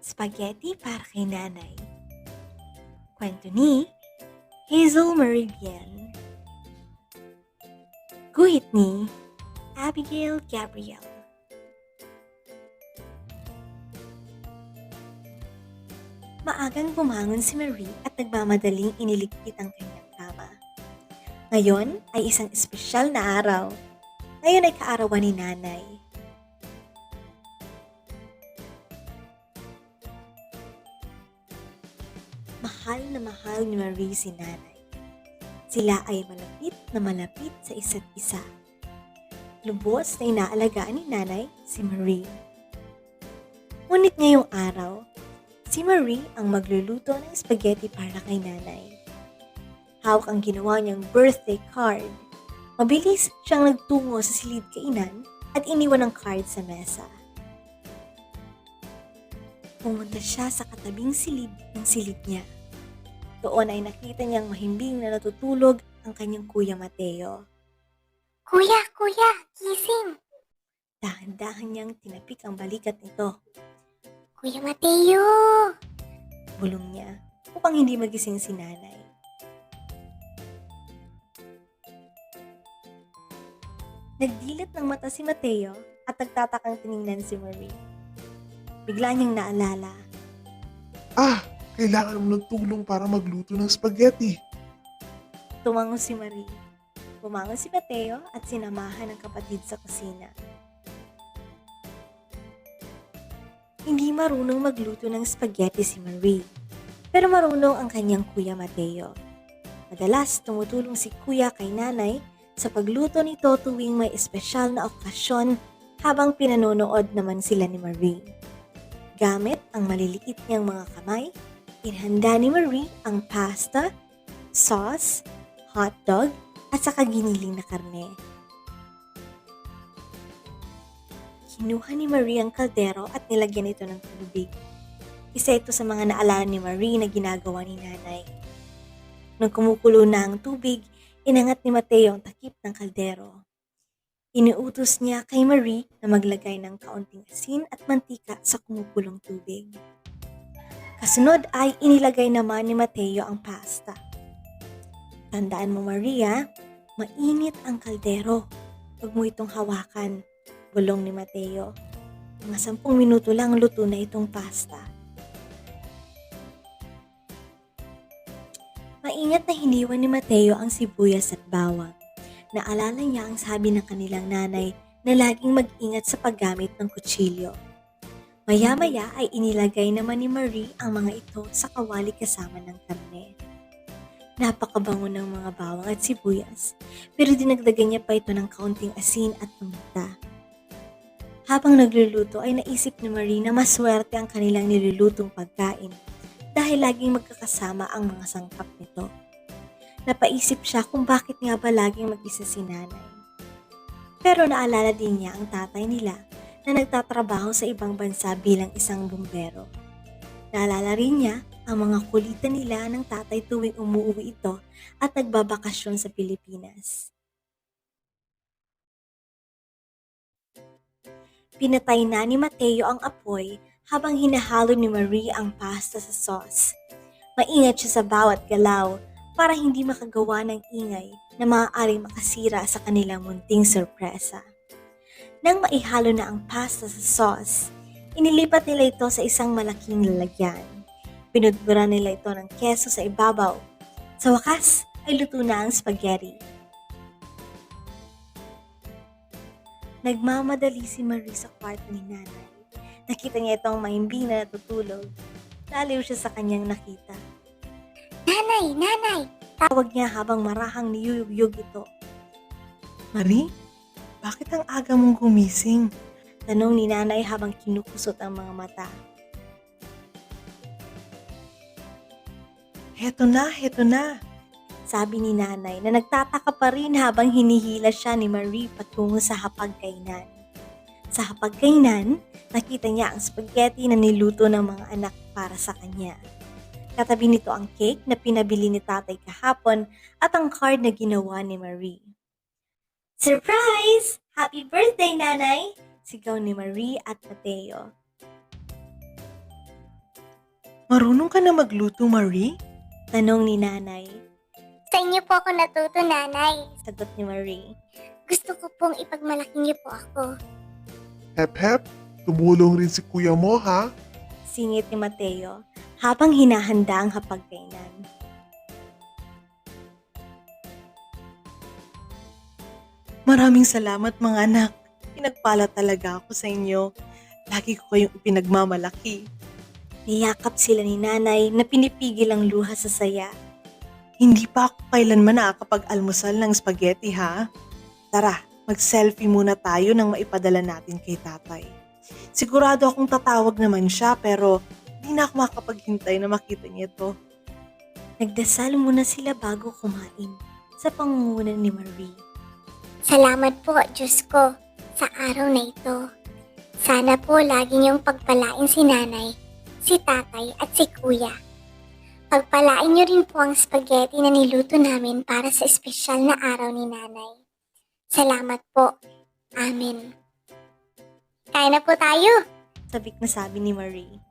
Spaghetti para kay nanay. Kwento ni Hazel Meridian. Guhit ni Abigail Gabriel. Maagang bumangon si Marie at nagmamadaling iniligpit ang kanyang kama. Ngayon ay isang espesyal na araw. Ngayon ay kaarawan ni nanay. Mahal na mahal ni Marie si nanay. Sila ay malapit na malapit sa isa't isa. Lubos na inaalagaan ni nanay si Marie. Ngunit ngayong araw, si Marie ang magluluto ng spaghetti para kay nanay. Hawak ang ginawa niyang birthday card. Mabilis siyang nagtungo sa silid kainan at iniwan ang card sa mesa. Pumunta siya sa katabing silid ng silid niya. Doon ay nakita niyang mahimbing na natutulog ang kanyang kuya Mateo. Kuya, gising! Dahan-dahan niyang tinapik ang balikat nito. Kuya Mateo! Bulong niya upang hindi magising si nanay. Nagdilat ng mata si Mateo at nagtatakang tiningnan si Marie. Bigla niyang naalala. Kailangan mo ng tulong para magluto ng spaghetti. Tumango si Marie. Bumangon si Mateo at sinamahan ng kapatid sa kusina. Hindi marunong magluto ng spaghetti si Marie, pero marunong ang kanyang kuya Mateo. Madalas tumutulong si kuya kay nanay sa pagluto nito tuwing may espesyal na okasyon habang pinanonood naman sila ni Marie. Gamit ang maliliit niyang mga kamay, inhanda ni Marie ang pasta, sauce, hotdog, at saka giniling na karne. Kinuha ni Marie ang kaldero at nilagyan ito ng tubig. Isa ito sa mga naalala ni Marie na ginagawa ni nanay. Nang kumukulo na ang tubig, inangat ni Mateo ang takip ng kaldero. Iniutos niya kay Marie na maglagay ng kaunting asin at mantika sa kumukulong tubig. Kasunod ay inilagay naman ni Mateo ang pasta. Tandaan mo Maria, mainit ang kaldero. Huwag mo itong hawakan, bulong ni Mateo. Mga 10 minuto lang luto na itong pasta. Maingat na hiniwan ni Mateo ang sibuyas at bawang. Naalala niya ang sabi ng kanilang nanay na laging mag-ingat sa paggamit ng kutsilyo. Maya-maya ay inilagay naman ni Marie ang mga ito sa kawali kasama ng karne. Napakabango ng mga bawang at sibuyas, pero dinagdagan niya pa ito ng kaunting asin at paminta. Habang nagluluto ay naisip ni Marie na maswerte ang kanilang nilulutong pagkain dahil laging magkakasama ang mga sangkap nito. Napaisip siya kung bakit nga ba laging mag-isa si nanay. Pero naalala din niya ang tatay nila na nagtatrabaho sa ibang bansa bilang isang bumbero. Naalala rin niya ang mga kulitan nila ng tatay tuwing umuwi ito at nagbabakasyon sa Pilipinas. Pinatay na ni Mateo ang apoy habang hinahalo ni Marie ang pasta sa sauce. Maingat siya sa bawat galaw para hindi makagawa ng ingay na maaaring makasira sa kanilang munting sorpresa. Nang maihalo na ang pasta sa sauce, inilipat nila ito sa isang malaking lalagyan. Pinudburan nila ito ng keso sa ibabaw. Sa wakas, ay luto na ang spaghetti. Nagmamadali si Marie sa kwarto ni nanay. Nakita niya itong mahimbing na natutulog. Naliw siya sa kanyang nakita. Nanay! Tawag niya habang marahang niyuyugyug ito. Marie, bakit ang aga mong gumising? Tanong ni nanay habang kinukusot ang mga mata. Heto na. Sabi ni nanay na nagtataka pa rin habang hinihila siya ni Marie patungo sa hapagkainan. Sa hapagkainan, nakita niya ang spaghetti na niluto ng mga anak para sa kanya. Katabi nito ang cake na pinabili ni tatay kahapon at ang card na ginawa ni Marie. Surprise! Happy birthday, nanay! Sigaw ni Marie at Mateo. Marunong ka na magluto, Marie? Tanong ni nanay. Sa inyo po ako natuto, nanay. Sagot ni Marie. Gusto ko pong ipagmalaki niyo po ako. Hep hep, tumulong rin si kuya mo ha. Singit ni Mateo habang hinahanda ang hapagkainan. Maraming salamat mga anak. Pinagpala talaga ako sa inyo. Lagi ko kayong ipinagmamalaki. Niyakap sila ni nanay na pinipigil ang luha sa saya. Hindi pa ako kailanman nakakapag-almusal ng spaghetti ha. Tara, mag-selfie muna tayo nang maipadala natin kay tatay. Sigurado akong tatawag naman siya pero hindi na ako makapaghintay na makita niya ito. Nagdasal muna sila bago kumain sa pangunguna ni Marie. Salamat po, Diyos ko, sa araw na ito. Sana po lagi niyong pagpalain si nanay, si tatay at si kuya. Pagpalain niyo rin po ang spaghetti na niluto namin para sa espesyal na araw ni nanay. Salamat po. Amen. Kain na po tayo. Sabik na sabi ni Marie.